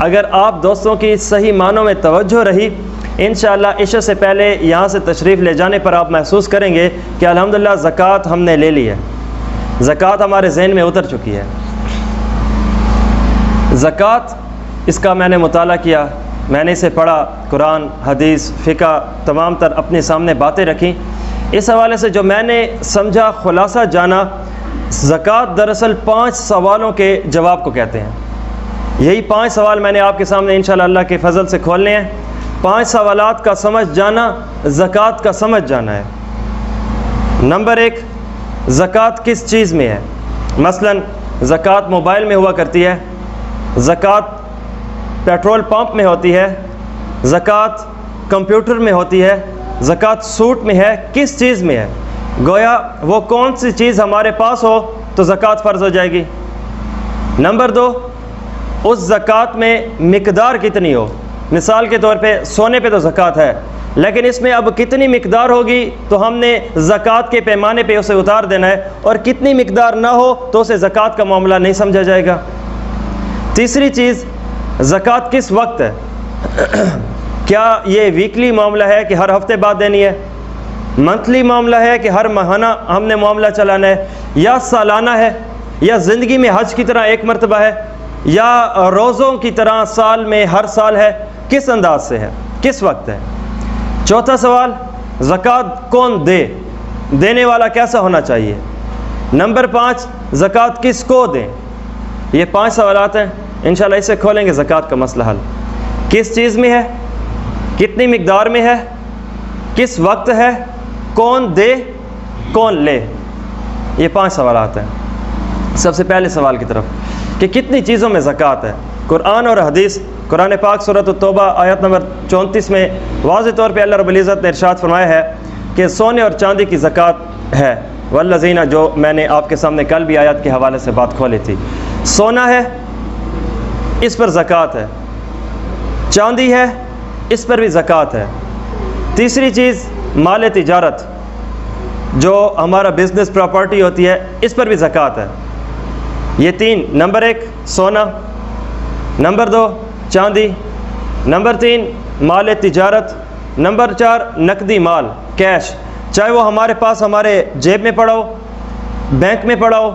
اگر آپ دوستوں کی صحیح معنوں میں توجہ رہی، انشاءاللہ عشاء سے پہلے یہاں سے تشریف لے جانے پر آپ محسوس کریں گے کہ الحمدللہ زکوٰۃ ہم نے لے لی ہے، زکوٰۃ ہمارے ذہن میں اتر چکی ہے۔ زکوٰۃ، اس کا میں نے مطالعہ کیا، میں نے اسے پڑھا، قرآن، حدیث، فقہ، تمام تر اپنے سامنے باتیں رکھیں۔ اس حوالے سے جو میں نے سمجھا، خلاصہ جانا، زکوٰۃ دراصل 5 سوالوں کے جواب کو کہتے ہیں۔ یہی 5 سوال میں نے آپ کے سامنے انشاءاللہ اللہ کے فضل سے کھولنے ہیں۔ 5 سوالات کا سمجھ جانا زکوٰۃ کا سمجھ جانا ہے۔ نمبر 1، زکوٰۃ کس چیز میں ہے؟ مثلا زکوٰۃ موبائل میں ہوا کرتی ہے، زکوٰۃ پیٹرول پمپ میں ہوتی ہے، زکوٰۃ کمپیوٹر میں ہوتی ہے، زکوٰۃ سوٹ میں ہے، کس چیز میں ہے؟ گویا وہ کون سی چیز ہمارے پاس ہو تو زکوٰۃ فرض ہو جائے گی۔ نمبر 2، اس زکوٰۃ میں مقدار کتنی ہو؟ مثال کے طور پہ سونے پہ تو زکوٰۃ ہے، لیکن اس میں اب کتنی مقدار ہوگی تو ہم نے زکوٰۃ کے پیمانے پہ اسے اتار دینا ہے، اور کتنی مقدار نہ ہو تو اسے زکوٰۃ کا معاملہ نہیں سمجھا جائے گا۔ تیسری چیز، زکوٰۃ کس وقت ہے؟ کیا یہ ویکلی معاملہ ہے کہ ہر ہفتے بعد دینی ہے؟ منتھلی معاملہ ہے کہ ہر ماہانہ ہم نے معاملہ چلانا ہے؟ یا سالانہ ہے؟ یا زندگی میں حج کی طرح ایک مرتبہ ہے؟ یا روزوں کی طرح سال میں ہر سال ہے؟ کس انداز سے ہے؟ کس وقت ہے؟ چوتھا سوال، زکوٰۃ کون دے؟ دینے والا کیسا ہونا چاہیے؟ نمبر 5، زکوٰۃ کس کو دیں؟ یہ 5 سوالات ہیں، انشاءاللہ اسے کھولیں گے زکوٰۃ کا مسئلہ حل۔ کس چیز میں ہے؟ کتنی مقدار میں ہے؟ کس وقت ہے؟ کون دے؟ کون لے؟ یہ 5 سوالات ہیں۔ سب سے پہلے سوال کی طرف کہ کتنی چیزوں میں زکوٰۃ ہے۔ قرآن اور حدیث، قرآن پاک سورۃ التوبہ آیت نمبر 34 میں واضح طور پہ اللہ رب العزت نے ارشاد فرمایا ہے کہ سونے اور چاندی کی زکوٰۃ ہے۔ والذین، جو میں نے آپ کے سامنے کل بھی آیت کے حوالے سے بات کھولی تھی، سونا ہے اس پر زکوٰۃ ہے، چاندی ہے اس پر بھی زکوٰۃ ہے۔ تیسری چیز، مال تجارت، جو ہمارا بزنس پراپرٹی ہوتی ہے، اس پر بھی زکوٰۃ ہے۔ یہ 3، نمبر 1 سونا، نمبر 2 چاندی، نمبر 3 مال تجارت، نمبر 4 نقدی مال، کیش، چاہے وہ ہمارے پاس ہمارے جیب میں پڑا ہو، بینک میں پڑا ہو،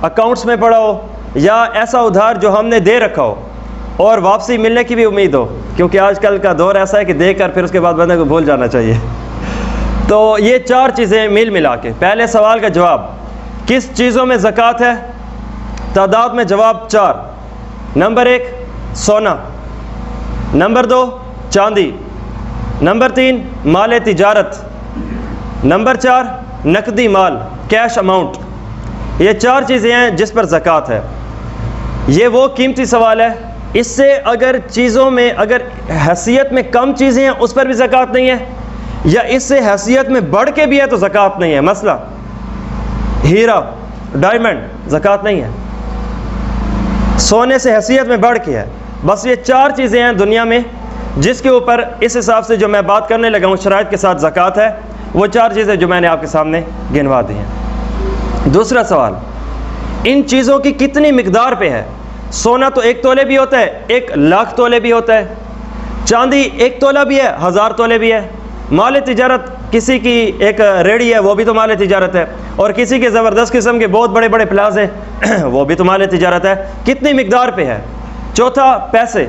اکاؤنٹس میں پڑا ہو، یا ایسا ادھار جو ہم نے دے رکھا ہو اور واپسی ملنے کی بھی امید ہو، کیونکہ آج کل کا دور ایسا ہے کہ دے کر پھر اس کے بعد بندے کو بھول جانا چاہیے۔ تو یہ 4 چیزیں ملا کے پہلے سوال کا جواب، کس چیزوں میں زکوٰۃ ہے؟ تعداد میں جواب 4۔ نمبر 1 سونا، نمبر 2 چاندی، نمبر 3 مال تجارت، نمبر 4 نقدی مال، کیش اماؤنٹ۔ یہ 4 چیزیں ہیں جس پر زکوٰۃ ہے۔ یہ وہ قیمتی سوال ہے، اس سے اگر چیزوں میں اگر حیثیت میں کم چیزیں ہیں اس پر بھی زکوٰۃ نہیں ہے، یا اس سے حیثیت میں بڑھ کے بھی ہے تو زکوٰۃ نہیں ہے۔ مثلا ہیرا، ڈائمنڈ، زکوٰۃ نہیں ہے، سونے سے حیثیت میں بڑھ کے ہے۔ بس یہ 4 چیزیں ہیں دنیا میں جس کے اوپر اس حساب سے جو میں بات کرنے لگا ہوں شرائط کے ساتھ زکوٰۃ ہے، وہ 4 چیزیں جو میں نے آپ کے سامنے گنوا دی ہیں۔ دوسرا سوال، ان چیزوں کی کتنی مقدار پہ ہے؟ سونا تو 1 تولے بھی ہوتا ہے، 1,00,000 تولے بھی ہوتا ہے، چاندی 1 تولہ بھی ہے، 1000 تولے بھی ہے، مال تجارت کسی کی ایک ریڑھی ہے وہ بھی تو مال تجارت ہے، اور کسی کے زبردست قسم کے بہت بڑے بڑے پلازے وہ بھی تو مال تجارت ہے۔ کتنی مقدار پہ ہے؟ چوتھا، پیسے،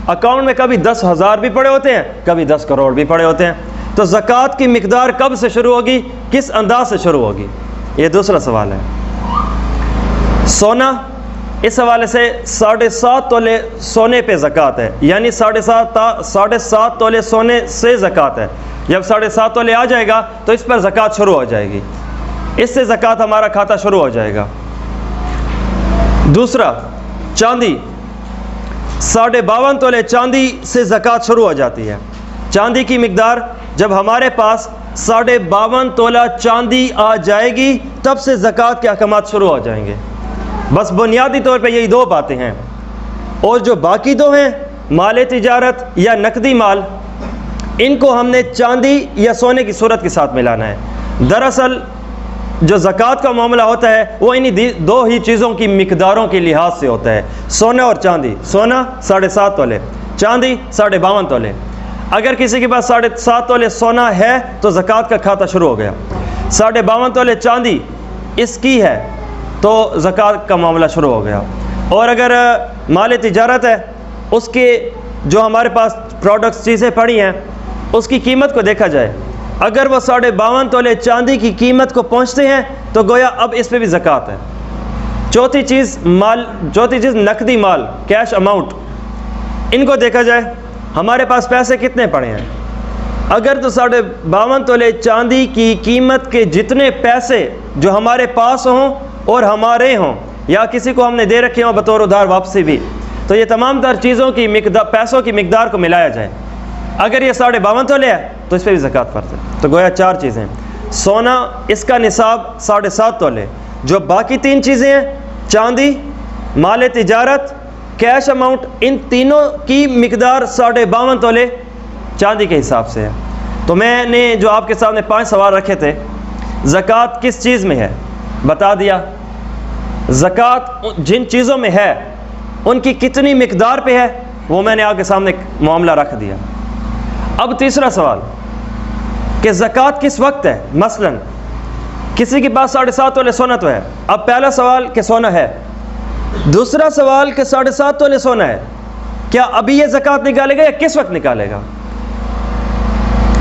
اکاؤنٹ میں کبھی 10,000 بھی پڑے ہوتے ہیں، کبھی 10 کروڑ بھی پڑے ہوتے ہیں، تو زکوٰۃ کی مقدار کب سے شروع ہوگی، کس انداز سے شروع ہوگی؟ یہ دوسرا سوال ہے۔ سونا، اس حوالے سے 7.5 تولے سونے پہ زکوٰۃ ہے، یعنی 7.5 تولے سونے سے زکوٰۃ ہے۔ جب 7.5 تولے آ جائے گا تو اس پر زکوٰۃ شروع ہو جائے گی، اس سے زکوٰۃ ہمارا کھاتا شروع ہو جائے گا۔ دوسرا، چاندی، 52.5 تولے چاندی سے زکوٰۃ شروع ہو جاتی ہے۔ چاندی کی مقدار جب ہمارے پاس 52.5 تولہ چاندی آ جائے گی تب سے زکوٰۃ کے احکامات شروع ہو جائیں گے۔ بس بنیادی طور پہ یہی 2 باتیں ہیں، اور جو باقی 2 ہیں، مال تجارت یا نقدی مال، ان کو ہم نے چاندی یا سونے کی صورت کے ساتھ ملانا ہے۔ دراصل جو زکوٰۃ کا معاملہ ہوتا ہے وہ انہی دو ہی چیزوں کی مقداروں کے لحاظ سے ہوتا ہے، سونا اور چاندی۔ سونا 7.5 تولے، چاندی 52.5 تولے۔ اگر کسی کے پاس 7.5 تولے سونا ہے تو زکوٰۃ کا کھاتا شروع ہو گیا۔ 52.5 تولے چاندی اس کی ہے تو زکوٰۃ کا معاملہ شروع ہو گیا۔ اور اگر مال تجارت ہے، اس کے جو ہمارے پاس پروڈکٹس چیزیں پڑی ہیں اس کی قیمت کو دیکھا جائے، اگر وہ 52.5 تولے چاندی کی قیمت کو پہنچتے ہیں تو گویا اب اس پہ بھی زکوٰۃ ہے۔ چوتھی چیز نقدی مال، کیش اماؤنٹ، ان کو دیکھا جائے ہمارے پاس پیسے کتنے پڑے ہیں۔ اگر تو 52.5 تولے چاندی کی قیمت کے جتنے پیسے جو ہمارے پاس ہوں اور ہمارے ہوں یا کسی کو ہم نے دے رکھے ہوں بطور ادھار واپسی بھی، تو یہ تمام تر چیزوں کی پیسوں کی مقدار کو ملایا جائے، اگر یہ 52.5 تولے ہے تو اس پہ بھی زکوٰۃ فرض ہے۔ تو گویا 4 چیزیں، سونا اس کا نصاب 7.5 تولے، جو باقی 3 چیزیں ہیں چاندی، مال تجارت، کیش اماؤنٹ، ان تینوں کی مقدار 52.5 تولے چاندی کے حساب سے ہے۔ تو میں نے جو آپ کے سامنے 5 سوال رکھے تھے، زکوٰۃ کس چیز میں ہے بتا دیا، زکوٰۃ جن چیزوں میں ہے ان کی کتنی مقدار پہ ہے وہ میں نے آپ کے سامنے معاملہ رکھ دیا۔ اب تیسرا سوال کہ زکوٰۃ کس وقت ہے، مثلا کسی کے پاس 7.5 تولے سونا تو ہے، اب پہلا سوال کہ سونا ہے، دوسرا سوال کہ 7.5 تولے سونا ہے، کیا ابھی یہ زکوٰۃ نکالے گا یا کس وقت نکالے گا؟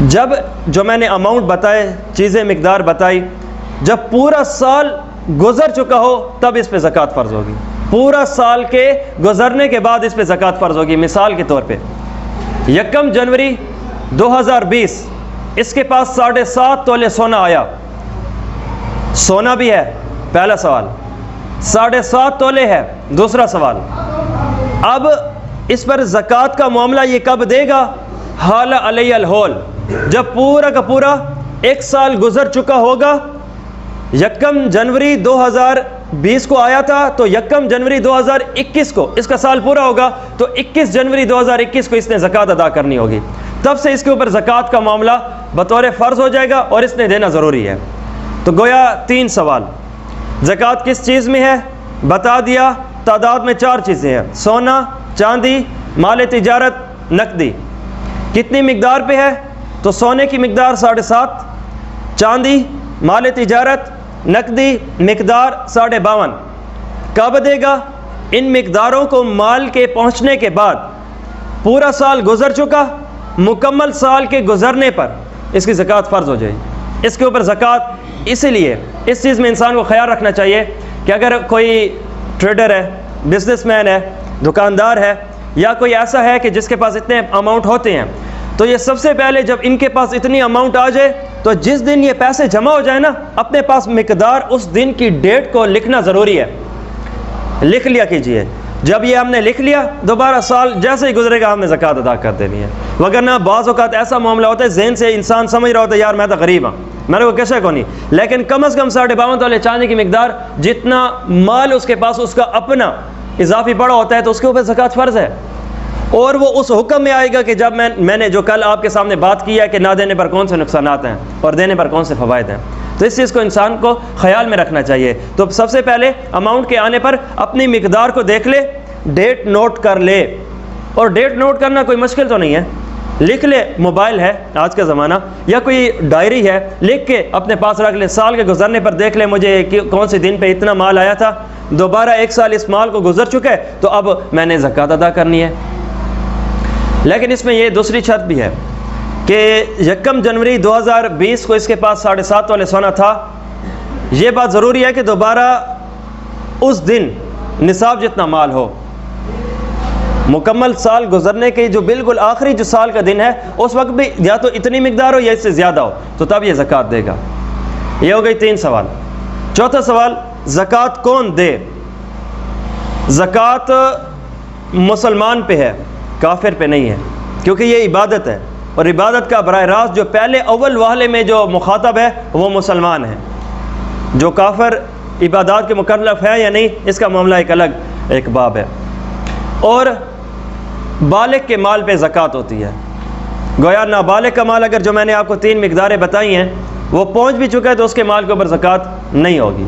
جب جو میں نے اماؤنٹ بتائے، چیزیں مقدار بتائی، جب پورا سال گزر چکا ہو تب اس پہ زکوٰۃ فرض ہوگی، پورا سال کے گزرنے کے بعد اس پہ زکوٰۃ فرض ہوگی۔ مثال کے طور پہ 1 جنوری 2020 اس کے پاس 7.5 تولے سونا آیا، سونا بھی ہے، پہلا سوال، 7.5 تولے ہے، دوسرا سوال، اب اس پر زکوٰۃ کا معاملہ یہ کب دے گا؟ حال علیہ الحول، جب پورا کا پورا 1 سال گزر چکا ہوگا۔ 1 جنوری 2020 کو آیا تھا تو 1 جنوری 2021 کو اس کا سال پورا ہوگا، تو 21 جنوری 2021 کو اس نے زکوٰۃ ادا کرنی ہوگی، تب سے اس کے اوپر زکوٰۃ کا معاملہ بطور فرض ہو جائے گا اور اس نے دینا ضروری ہے۔ تو گویا 3 سوال، زکوٰۃ کس چیز میں ہے بتا دیا، تعداد میں 4 چیزیں ہیں، سونا، چاندی، مال تجارت، نقدی، کتنی مقدار پہ ہے؟ تو سونے کی مقدار 7.5، چاندی، مال تجارت، نقدی مقدار 52.5۔ کب دے گا؟ ان مقداروں کو مال کے پہنچنے کے بعد، پورا سال گزر چکا، مکمل سال کے گزرنے پر اس کی زکوٰۃ فرض ہو جائے گی۔ اس کے اوپر زکوٰۃ اسی لیے اس چیز میں انسان کو خیال رکھنا چاہیے کہ اگر کوئی ٹریڈر ہے، بزنس مین ہے، دکاندار ہے، یا کوئی ایسا ہے کہ جس کے پاس اتنے اماؤنٹ ہوتے ہیں، تو یہ سب سے پہلے جب ان کے پاس اتنی اماؤنٹ آ جائے تو جس دن یہ پیسے جمع ہو جائے نا، اپنے پاس مقدار اس دن کی ڈیٹ کو لکھنا ضروری ہے، لکھ لیا کیجئے۔ جب یہ ہم نے لکھ لیا، دوبارہ سال جیسے ہی گزرے گا ہم نے زکوٰۃ ادا کر دینی ہے، وگرنہ بعض اوقات ایسا معاملہ ہوتا ہے ذہن سے انسان سمجھ رہا ہوتا ہے یار میں تو غریب ہوں، میرے کو کیسے کو نہیں، لیکن کم از کم 52.5 تولے چاندی کی مقدار، جتنا مال اس کے پاس اس کا اپنا اضافی پڑا ہوتا ہے تو اس کے اوپر زکوٰۃ فرض ہے۔ اور وہ اس حکم میں آئے گا کہ جب میں نے جو کل آپ کے سامنے بات کی ہے کہ نہ دینے پر کون سے نقصانات ہیں اور دینے پر کون سے فوائد ہیں، تو اس چیز کو انسان کو خیال میں رکھنا چاہیے۔ تو سب سے پہلے اماؤنٹ کے آنے پر اپنی مقدار کو دیکھ لے، ڈیٹ نوٹ کر لے، اور ڈیٹ نوٹ کرنا کوئی مشکل تو نہیں ہے، لکھ لے، موبائل ہے آج کا زمانہ، یا کوئی ڈائری ہے، لکھ کے اپنے پاس رکھ لے، سال کے گزرنے پر دیکھ لے مجھے کون سے دن پہ اتنا مال آیا تھا، دوبارہ 1 سال اس مال کو گزر چکا ہے تو اب میں نے زکوٰۃ ادا کرنی ہے۔ لیکن اس میں یہ دوسری شرط بھی ہے کہ 1 جنوری 2020 کو اس کے پاس 7.5 تولے سونا تھا، یہ بات ضروری ہے کہ دوبارہ اس دن نصاب جتنا مال ہو، مکمل سال گزرنے کے جو بالکل آخری جو سال کا دن ہے اس وقت بھی یا تو اتنی مقدار ہو یا اس سے زیادہ ہو، تو تب یہ زکوٰۃ دے گا۔ یہ ہو گئی 3 سوال۔ چوتھا سوال، زکوٰۃ کون دے؟ زکوٰۃ مسلمان پہ ہے، کافر پہ نہیں ہے، کیونکہ یہ عبادت ہے، اور عبادت کا براہ راست جو پہلے اول واحلے میں جو مخاطب ہے وہ مسلمان ہے۔ جو کافر عبادات کے مکلف ہے یا نہیں، اس کا معاملہ ایک باب ہے۔ اور بالغ کے مال پہ زکوٰۃ ہوتی ہے، گویا نابالغ کا مال اگر جو میں نے آپ کو 3 مقداریں بتائی ہیں وہ پہنچ بھی چکا ہے تو اس کے مال کے اوپر زکوٰۃ نہیں ہوگی۔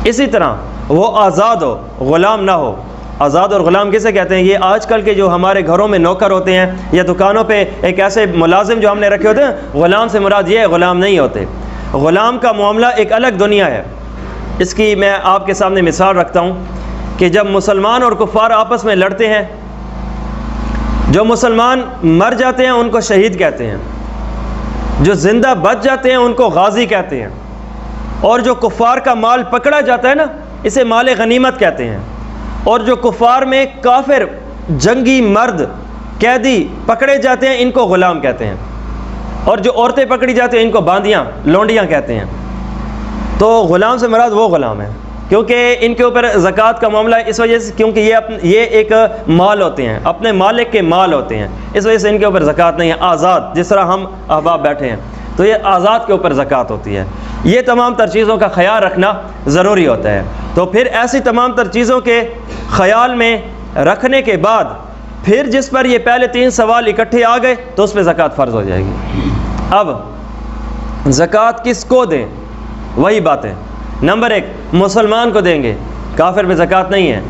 اسی طرح وہ آزاد ہو، غلام نہ ہو۔ آزاد اور غلام کسے کہتے ہیں؟ یہ آج کل کے جو ہمارے گھروں میں نوکر ہوتے ہیں یا دکانوں پہ ایک ایسے ملازم جو ہم نے رکھے ہوتے ہیں، غلام سے مراد یہ ہے، غلام نہیں ہوتے۔ غلام کا معاملہ ایک الگ دنیا ہے۔ اس کی میں آپ کے سامنے مثال رکھتا ہوں کہ جب مسلمان اور کفار آپس میں لڑتے ہیں، جو مسلمان مر جاتے ہیں ان کو شہید کہتے ہیں، جو زندہ بچ جاتے ہیں ان کو غازی کہتے ہیں، اور جو کفار کا مال پکڑا جاتا ہے نا، اسے مال غنیمت کہتے ہیں، اور جو کفار میں کافر جنگی مرد قیدی پکڑے جاتے ہیں ان کو غلام کہتے ہیں، اور جو عورتیں پکڑی جاتی ہیں ان کو باندیاں، لونڈیاں کہتے ہیں۔ تو غلام سے مراد وہ غلام ہے، کیونکہ ان کے اوپر زکوٰۃ کا معاملہ اس وجہ سے، کیونکہ یہ ایک مال ہوتے ہیں، اپنے مالک کے مال ہوتے ہیں، اس وجہ سے ان کے اوپر زکوٰۃ نہیں ہے۔ آزاد، جس طرح ہم احباب بیٹھے ہیں تو یہ آزاد کے اوپر زکوٰۃ ہوتی ہے۔ یہ تمام تر چیزوں کا خیال رکھنا ضروری ہوتا ہے۔ تو پھر ایسی تمام تر چیزوں کے خیال میں رکھنے کے بعد پھر جس پر یہ پہلے 3 سوال اکٹھے آ گئے تو اس پہ زکوٰۃ فرض ہو جائے گی۔ اب زکوٰۃ کس کو دیں؟ وہی بات ہے۔ نمبر 1 مسلمان کو دیں گے، کافر پہ زکوٰۃ نہیں ہے۔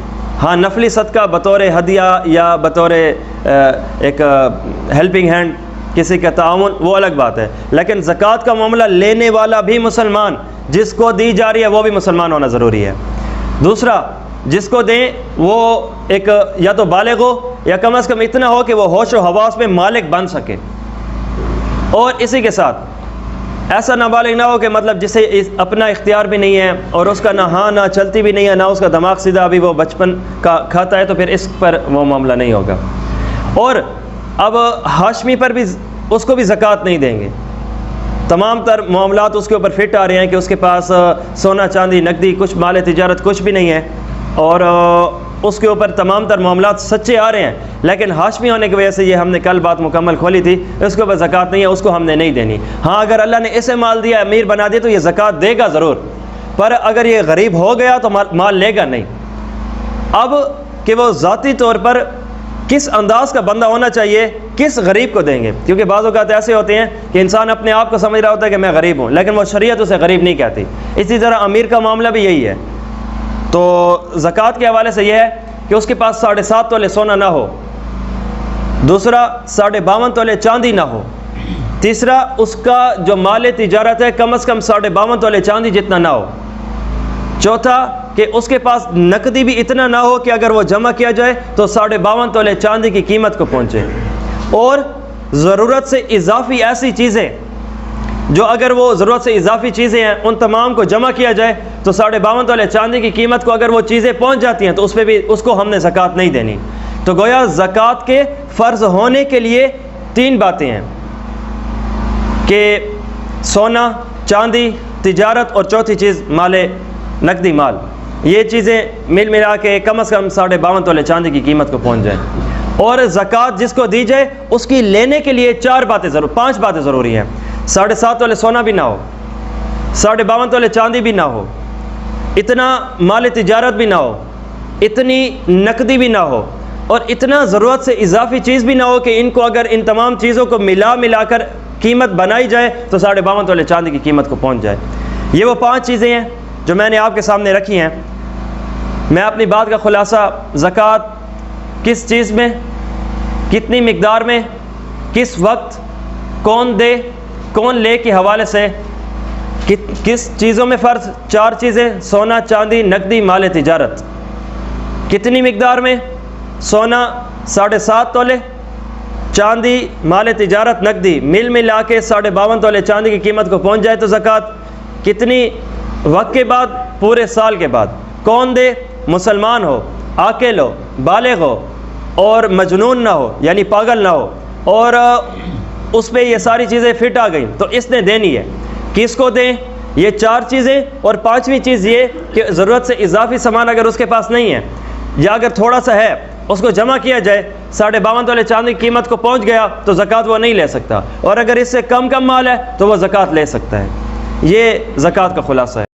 ہاں نفلی صدقہ بطور ہدیہ یا بطور ایک ہیلپنگ ہینڈ، کسی کا تعاون، وہ الگ بات ہے، لیکن زکوٰۃ کا معاملہ لینے والا بھی مسلمان، جس کو دی جا رہی ہے وہ بھی مسلمان ہونا ضروری ہے۔ دوسرا، جس کو دیں وہ ایک یا تو بالغ ہو یا کم از کم اتنا ہو کہ وہ ہوش و حواس میں مالک بن سکے، اور اسی کے ساتھ ایسا نابالغ نہ ہو کہ مطلب جسے اپنا اختیار بھی نہیں ہے اور اس کا نہ ہاں نہ چلتی بھی نہیں ہے، نہ اس کا دماغ سیدھا، ابھی وہ بچپن کا کھاتا ہے، تو پھر اس پر وہ معاملہ نہیں ہوگا۔ اور اب ہاشمی پر بھی اس کو بھی زکوٰۃ نہیں دیں گے۔ تمام تر معاملات اس کے اوپر فٹ آ رہے ہیں کہ اس کے پاس سونا چاندی نقدی کچھ مال تجارت کچھ بھی نہیں ہے، اور اس کے اوپر تمام تر معاملات سچے آ رہے ہیں، لیکن ہاشمی ہونے کی وجہ سے، یہ ہم نے کل بات مکمل کھولی تھی، اس کے اوپر زکوٰۃ نہیں ہے، اس کو ہم نے نہیں دینی۔ ہاں اگر اللہ نے اسے مال دیا، امیر بنا دیا، تو یہ زکوٰۃ دے گا ضرور، پر اگر یہ غریب ہو گیا تو مال لے گا نہیں۔ اب کہ وہ ذاتی طور پر کس انداز کا بندہ ہونا چاہیے، کس غریب کو دیں گے، کیونکہ بعض اوقات ایسے ہوتے ہیں کہ انسان اپنے آپ کو سمجھ رہا ہوتا ہے کہ میں غریب ہوں، لیکن وہ شریعت اسے غریب نہیں کہتی۔ اسی طرح امیر کا معاملہ بھی یہی ہے۔ تو زکوٰۃ کے حوالے سے یہ ہے کہ اس کے پاس 7.5 تولے سونا نہ ہو، دوسرا 52.5 تولے چاندی نہ ہو، تیسرا اس کا جو مال تجارت ہے کم از کم 52.5 تولے چاندی جتنا نہ ہو، چوتھا کہ اس کے پاس نقدی بھی اتنا نہ ہو کہ اگر وہ جمع کیا جائے تو 52.5 تولے چاندی کی قیمت کو پہنچے، اور ضرورت سے اضافی ایسی چیزیں جو اگر وہ ضرورت سے اضافی چیزیں ہیں ان تمام کو جمع کیا جائے تو 52.5 تولے چاندی کی قیمت کو اگر وہ چیزیں پہنچ جاتی ہیں تو اس پہ بھی اس کو ہم نے زکوٰۃ نہیں دینی۔ تو گویا زکوٰۃ کے فرض ہونے کے لیے 3 باتیں ہیں کہ سونا، چاندی، تجارت، اور چوتھی چیز مال نقدی مال۔ یہ چیزیں مل ملا کے کم از کم 52.5 تولے چاندی کی قیمت کو پہنچ جائیں، اور زکوٰۃ جس کو دی جائے اس کی لینے کے لیے 5 باتیں ضروری ہیں۔ 7.5 تولے سونا بھی نہ ہو، 52.5 تولے چاندی بھی نہ ہو، اتنا مال تجارت بھی نہ ہو، اتنی نقدی بھی نہ ہو، اور اتنا ضرورت سے اضافی چیز بھی نہ ہو کہ ان کو اگر ان تمام چیزوں کو ملا کر قیمت بنائی جائے تو 52.5 تولے چاندی کی قیمت کو پہنچ جائے۔ یہ وہ 5 چیزیں ہیں جو میں نے آپ کے سامنے رکھی ہیں۔ میں اپنی بات کا خلاصہ زکوٰۃ کس چیز میں، کتنی مقدار میں، کس وقت، کون دے، کون لے کے حوالے سے کس چیزوں میں فرض، 4 چیزیں، سونا، چاندی، نقدی، مال تجارت۔ کتنی مقدار میں؟ سونا 7.5 تولے، چاندی، مال تجارت، نقدی، ملا کے 52.5 تولے چاندی کی قیمت کو پہنچ جائے تو زکوٰۃ۔ کتنی وقت کے بعد؟ پورے سال کے بعد۔ کون دے؟ مسلمان ہو، عاقل ہو، بالغ ہو، اور مجنون نہ ہو یعنی پاگل نہ ہو، اور اس پہ یہ ساری چیزیں فٹ آ گئیں تو اس نے دینی ہے۔ کس کو دیں؟ یہ 4 چیزیں، اور 5ویں چیز یہ کہ ضرورت سے اضافی سامان اگر اس کے پاس نہیں ہے یا اگر تھوڑا سا ہے اس کو جمع کیا جائے، 52.5 تولے چاندی کی قیمت کو پہنچ گیا تو زکوٰۃ وہ نہیں لے سکتا، اور اگر اس سے کم مال ہے تو وہ زکوٰۃ لے سکتا ہے۔ یہ زکوٰۃ کا خلاصہ ہے۔